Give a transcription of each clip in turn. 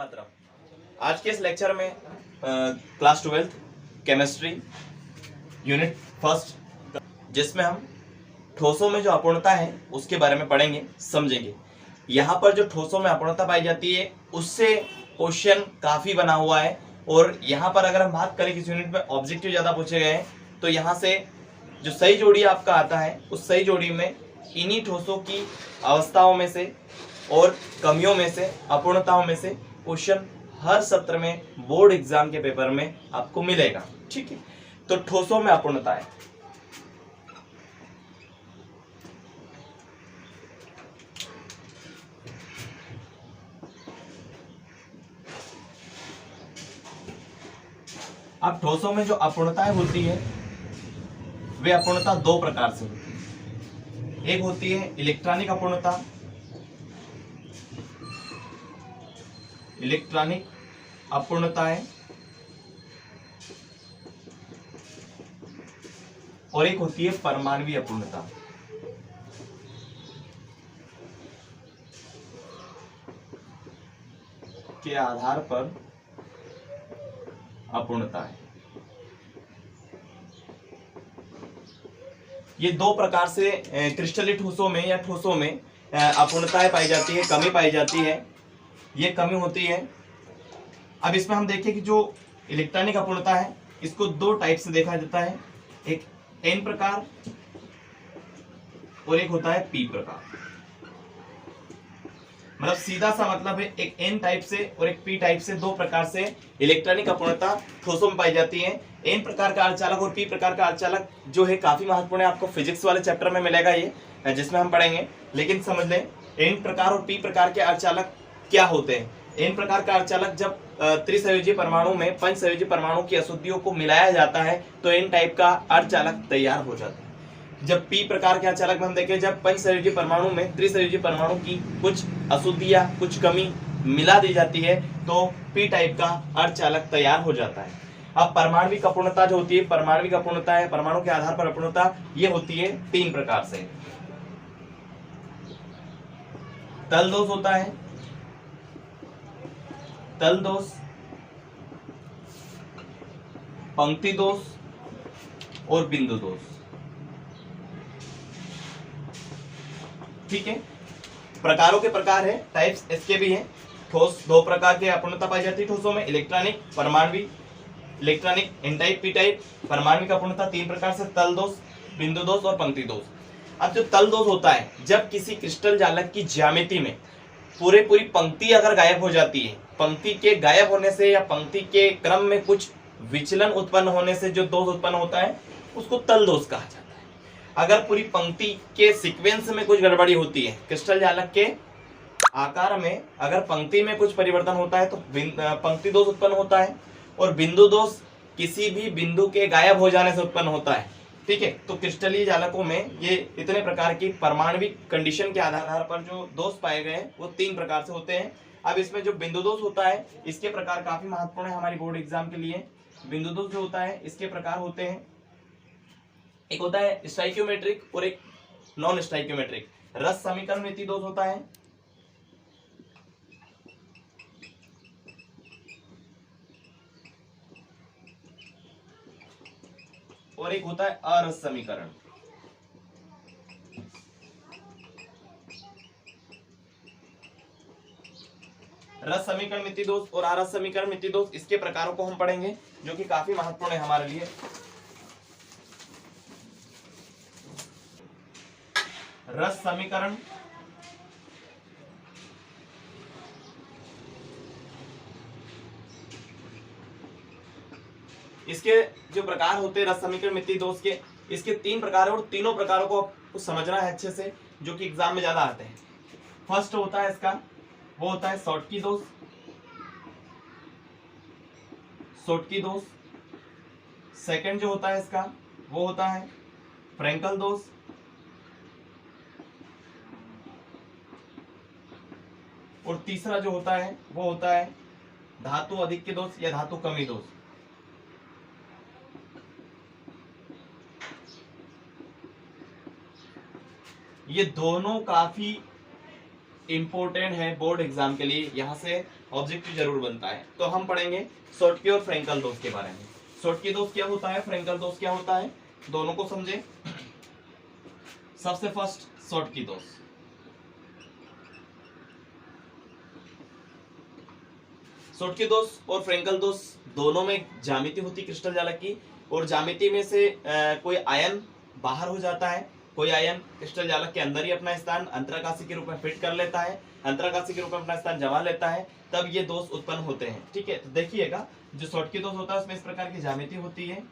मातरम। आज के इस लेक्चर में क्लास 12 केमिस्ट्री यूनिट फर्स्ट, जिसमें हम ठोसों में जो अपूर्णता है उसके बारे में पढ़ेंगे, समझेंगे। यहाँ पर जो ठोसों में अपूर्णता पाई जाती है उससे क्वेश्चन काफी बना हुआ है। और यहाँ पर अगर हम बात करें किस यूनिट में ऑब्जेक्टिव ज्यादा पूछे गए हैं, तो यहाँ से जो सही जोड़ी आपका आता है उस सही जोड़ी में इन्हीं ठोसों की अवस्थाओं में से और कमियों में से, अपूर्णताओं में से क्वेश्चन हर सत्र में बोर्ड एग्जाम के पेपर में आपको मिलेगा। ठीक है, तो ठोसों में अपूर्णता है। अब ठोसों में जो अपूर्णताएं होती है वे अपूर्णता दो प्रकार से होती है। एक होती है इलेक्ट्रॉनिक अपूर्णता, इलेक्ट्रॉनिक अपूर्णताएं, और एक होती है परमाणुवीय अपूर्णता। के आधार पर अपूर्णता है। ये दो प्रकार से क्रिस्टलीय ठोसों में या ठोसों में अपूर्णताएं पाई जाती है, कमी पाई जाती है। ये कमी होती है। अब इसमें हम देखें कि जो इलेक्ट्रॉनिक अपूर्णता है इसको दो टाइप से देखा जाता है, एक एन प्रकार और एक होता है पी प्रकार। मतलब सीधा सा मतलब है एक एन टाइप से और एक पी टाइप से, दो प्रकार से इलेक्ट्रॉनिक अपूर्णता ठोसों में पाई जाती है। एन प्रकार का अर्धचालक और पी प्रकार का अर्धचालक जो है काफी महत्वपूर्ण है, आपको फिजिक्स वाले चैप्टर में मिलेगा ये, जिसमें हम पढ़ेंगे। लेकिन समझ लें एन प्रकार और पी प्रकार के अर्धचालक क्या होते हैं। एन प्रकार का अर्धचालक जब त्रिसंयोजी परमाणु में पंचसंयोजी परमाणु की अशुद्धियों को मिलाया जाता है तो एन टाइप का अर्धचालक तैयार हो जाता है। जब पी प्रकार के अर्धचालक में हम देखें, जब पंचसंयोजी परमाणु में त्रिसंयोजी परमाणु की कुछ अशुद्धियां, कुछ कमी मिला दी जाती है तो पी टाइप का अर्धचालक तैयार हो जाता है। अब परमाणुविक अपूर्णता जो होती है, परमाणुविक अपूर्णता है, परमाणु के आधार पर अपूर्णता, ये होती है तीन प्रकार से। तल दोष होता है, तल दोष, पंक्ति दोष और बिंदु दोष। ठीक है, प्रकारों के प्रकार है, टाइप्स इसके भी हैं। ठोस दो प्रकार के अपूर्णता पाई जाती है ठोसों में, इलेक्ट्रॉनिक, परमाणुविक। Electronic N type, P type. परमाणुविक अपूर्णता तीन प्रकार से, तल दोष, बिंदु दोष और पंक्ति दोष। अब जो तल दोष होता है, जब किसी क्रिस्टल जालक की ज्यामिति में पूरी पंक्ति अगर गायब हो जाती है, पंक्ति के गायब होने से या पंक्ति के क्रम में कुछ विचलन उत्पन्न होने से जो दोष उत्पन्न होता है उसको तल दोष कहा जाता है। अगर पूरी पंक्ति के सीक्वेंस में कुछ गड़बड़ी होती है, क्रिस्टल जालक के आकार में अगर पंक्ति में कुछ परिवर्तन होता है तो पंक्ति दोष उत्पन्न होता है। और बिंदु दोष किसी भी बिंदु के गायब हो जाने से उत्पन्न होता है। ठीक है, तो क्रिस्टलीय जालकों में ये इतने प्रकार की परमाणुविक कंडीशन के आधार पर जो दोष पाए गए हैं वो तीन प्रकार से होते हैं। अब इसमें जो बिंदु दोष होता है इसके प्रकार काफी महत्वपूर्ण है हमारी बोर्ड एग्जाम के लिए। बिंदु दोष जो होता है इसके प्रकार होते हैं, एक होता है स्टाइक्योमेट्रिक और एक नॉन स्टाइक्योमेट्रिक। रस समीकरण रीति दोष होता है, और एक होता है अरस समीकरण। रस समीकरण मिति दोष और आरस समीकरण मिति दोष, इसके प्रकारों को हम पढ़ेंगे जो कि काफी महत्वपूर्ण है हमारे लिए। रस समीकरण, इसके जो प्रकार होते हैं रस समीकरण मिति दोष के, इसके तीन प्रकार है और तीनों प्रकारों को आपको समझना है अच्छे से, जो कि एग्जाम में ज्यादा आते हैं। फर्स्ट होता है इसका, वो होता है शॉटकी दोष, शॉटकी दोष। सेकंड जो होता है इसका वो होता है फ्रेंकल दोष। और तीसरा जो होता है वो होता है धातु अधिक्य दोष या धातु कमी दोष। ये दोनों काफी इंपॉर्टेंट है बोर्ड एग्जाम के लिए। यहाँ से ऑब्जेक्टिव जरूर बनता है। तो हम पढ़ेंगे शॉर्टकी और फ्रेंकल दोष के बारे में। शॉर्टकी दोष क्या होता है, फ्रेंकल दोष क्या होता है, दोनों को समझे। सबसे फर्स्ट शॉर्टकी दोष। शॉर्टकी दोष और फ्रेंकल दोष दोनों में ज्यामिति होती क्रिस्टल जालक की, और ज्यामिति में से कोई आयन बाहर हो जाता है, कोई आयन क्रिस्टल जालक के अंदर ही अपना स्थान अंतराकाशी के रूप में फिट कर लेता है, अंतराकाशी के रूप में अपना स्थान जमा लेता है, तब ये दोष उत्पन्न होते हैं। ठीक है, तो देखिएगा जो शॉर्टकी दोष होता है उसमें इस प्रकार की ज्यामिति होती है।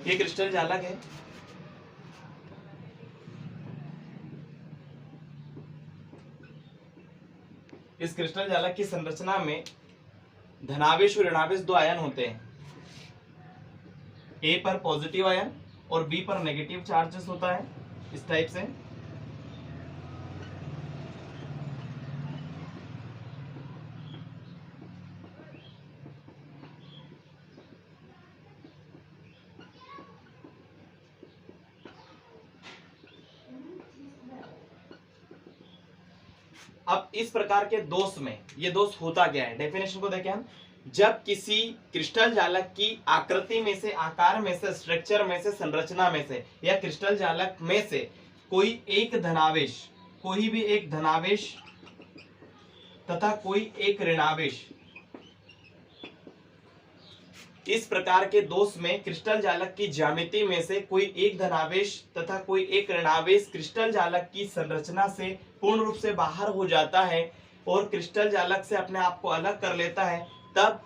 ये क्रिस्टल जालक है। इस क्रिस्टल जालक की संरचना में धनावेश और ऋणावेश दो आयन होते हैं। ए पर पॉजिटिव आयन और बी पर नेगेटिव चार्जेस होता है, इस टाइप से। अब इस प्रकार के दोष में ये दोष होता क्या है, डेफिनेशन को देखें हम। जब किसी क्रिस्टल जालक की आकृति में से, आकार में से, स्ट्रक्चर में से, संरचना में से या क्रिस्टल जालक में से कोई एक धनावेश, कोई भी एक धनावेश तथा कोई एक ऋणावेश, इस प्रकार के दोष में क्रिस्टल जालक की ज्यामिति में से कोई एक धनावेश तथा कोई एक ऋणावेश क्रिस्टल जालक की संरचना से पूर्ण रूप से बाहर हो जाता है और क्रिस्टल जालक से अपने आप को अलग कर लेता है, तब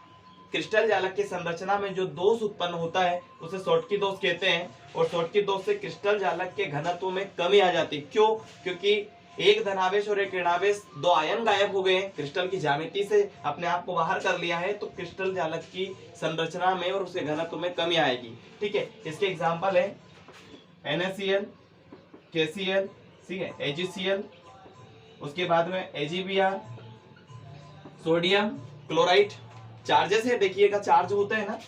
क्रिस्टल जालक की संरचना में जो दोष उत्पन्न होता है उसे शॉर्टकी दोष कहते हैं। और शॉर्टकी दोष से क्रिस्टल जालक के घनत्व में कमी आ जाती है। क्यों? क्योंकि एक धनावेश और एक ऋणावेश, दो आयन गायब हो गए हैं, क्रिस्टल की ज्यामिति से अपने आप को बाहर कर लिया है, तो क्रिस्टल जालक की संरचना में और उसके घनत्व में कमी आएगी। ठीक है, इसके एग्जांपल है NaCl, KCl, ठीक है, AgCl, उसके बाद में AgBr, सोडियम क्लोराइड। चार्जेस है, देखिएगा चार्ज होता है ना,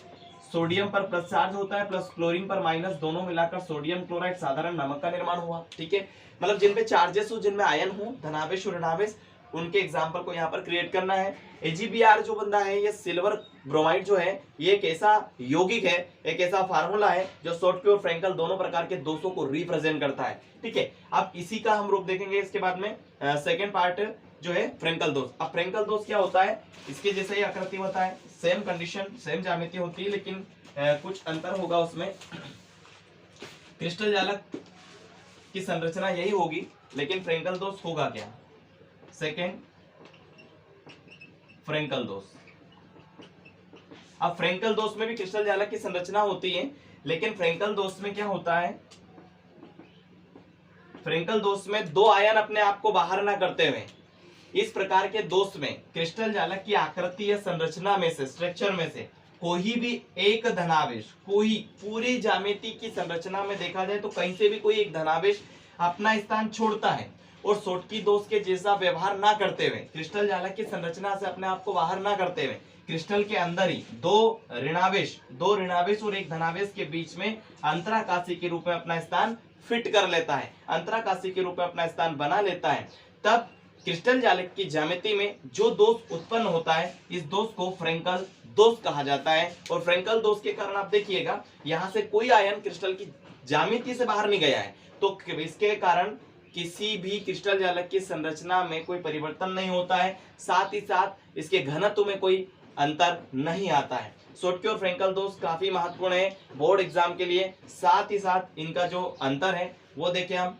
सोडियम पर प्लस चार्ज होता है प्लस क्लोरीन पर माइनस, दोनों मिलाकर सोडियम क्लोराइड साधारण नमक का निर्माण हुआ। ठीक है, मतलब जिनपे चार्जेस हो, जिनमें आयन हो, धनावेश और ऋणावेश, उनके एग्जांपल को यहाँ पर क्रिएट करना है। AgBr जो बंदा है, ये सिल्वर ब्रोमाइड जो है, ये एक ऐसा यौगिक है, एक ऐसा फार्मूला है जो शॉर्टकी और फ्रेंकल दोनों प्रकार के दोषों को रिप्रेजेंट करता है। ठीक है, अब इसी का हम रूप देखेंगे इसके बाद में। सेकेंड पार्ट जो है फ्रेंकल दोष। अब फ्रेंकल दोष क्या होता है, इसके जैसे ही आकृति होता है, सेम कंडीशन, सेम ज्यामिति होती है, लेकिन कुछ अंतर होगा उसमें। क्रिस्टल जालक की संरचना यही होगी, लेकिन फ्रेंकल दोष होगा क्या? सेकेंड फ्रेंकल दोष। अब फ्रेंकल दोष में भी क्रिस्टल जालक की संरचना होती है, लेकिन फ्रेंकल दोष में क्या होता है, फ्रेंकल दोष में दो आयन अपने आप को बाहर ना करते हुए, इस प्रकार के दोष में क्रिस्टल जालक की आकृति या संरचना में से, स्ट्रक्चर में से कोई भी एक धनावेश, कोई पूरी ज्यामिति की संरचना में देखा जाए तो कहीं से भी कोई एक धनावेश अपना स्थान छोड़ता है और शॉर्टकी दोष के जैसा व्यवहार ना करते हुए, क्रिस्टल जालक की संरचना से अपने आप को बाहर ना करते हुए, क्रिस्टल के अंदर ही दो ऋणावेश और एक धनावेश के बीच में अंतराकाशी के रूप में अपना स्थान फिट कर लेता है, अंतराकाशी के रूप में अपना स्थान बना लेता है, तब क्रिस्टल जालक की ज्यामिति में जो दोष उत्पन्न होता है, इस दोष को फ्रेंकल दोष कहा जाता है। और फ्रेंकल दोष के कारण आप देखिएगा, यहाँ से कोई आयन क्रिस्टल की ज्यामिति से बाहर नहीं गया है, तो इसके कारण किसी भी क्रिस्टल जालक की संरचना में कोई परिवर्तन नहीं होता है, साथ ही साथ इसके घनत्व में कोई अंतर नहीं आता है। शॉर्टकी और फ्रेंकल दोष काफी महत्वपूर्ण है बोर्ड एग्जाम के लिए, साथ ही साथ इनका जो अंतर है वो देखें हम।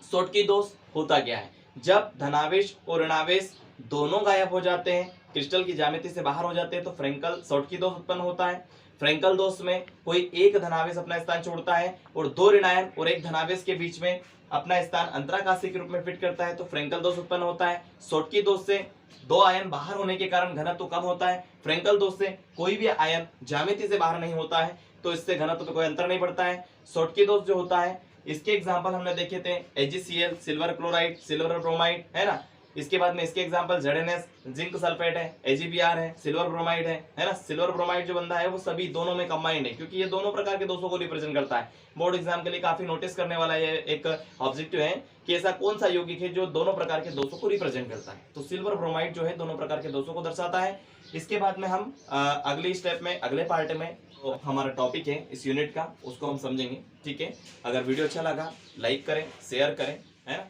शॉर्टकी दोष होता क्या है, जब धनावेश और ऋणावेश दोनों गायब हो जाते हैं, क्रिस्टल की ज्यामिति से बाहर हो जाते हैं, तो फ्रेंकल शॉर्टकी दोष उत्पन्न होता है। फ्रेंकल दोष में कोई एक धनावेश अपना स्थान छोड़ता है और दो ऋण आयन और एक धनावेश के बीच में अपना स्थान अंतराकाशी के रूप में फिट करता है तो फ्रेंकल दोष उत्पन्न होता है। शॉटकी दोष से दो आयन बाहर होने के कारण घनत्व कम होता है। फ्रेंकल दोष से कोई भी आयन ज्यामिति से बाहर नहीं होता है तो इससे घनत्व पे कोई अंतर नहीं पड़ता है। शॉटकी दोष जो होता है इसके एग्जाम्पल हमने देखे थे AgCl, silver chloride, silver bromide, है ना। इसके बाद में इसके एग्जांपल ZnS, जिंक सल्फेट है, AgBr है, सिल्वर ब्रोमाइड है ना। सिल्वर ब्रोमाइड जो बंदा है वो सभी दोनों में कंबाइंड है क्योंकि ये दोनों प्रकार के दोषों को रिप्रेजेंट करता है। बोर्ड एग्जाम के लिए काफी नोटिस करने वाला ये एक ऑब्जेक्टिव है कि ऐसा कौन सा यौगिक है जो दोनों प्रकार के दोषों को रिप्रेजेंट करता है। तो सिल्वर ब्रोमाइड जो है दोनों प्रकार के दोषों को दर्शाता है। इसके बाद में हम अगली स्टेप में अगले पार्ट में तो हमारा टॉपिक है इस यूनिट का उसको हम समझेंगे। ठीक है, अगर वीडियो अच्छा लगा लाइक करें, शेयर करें, है ना।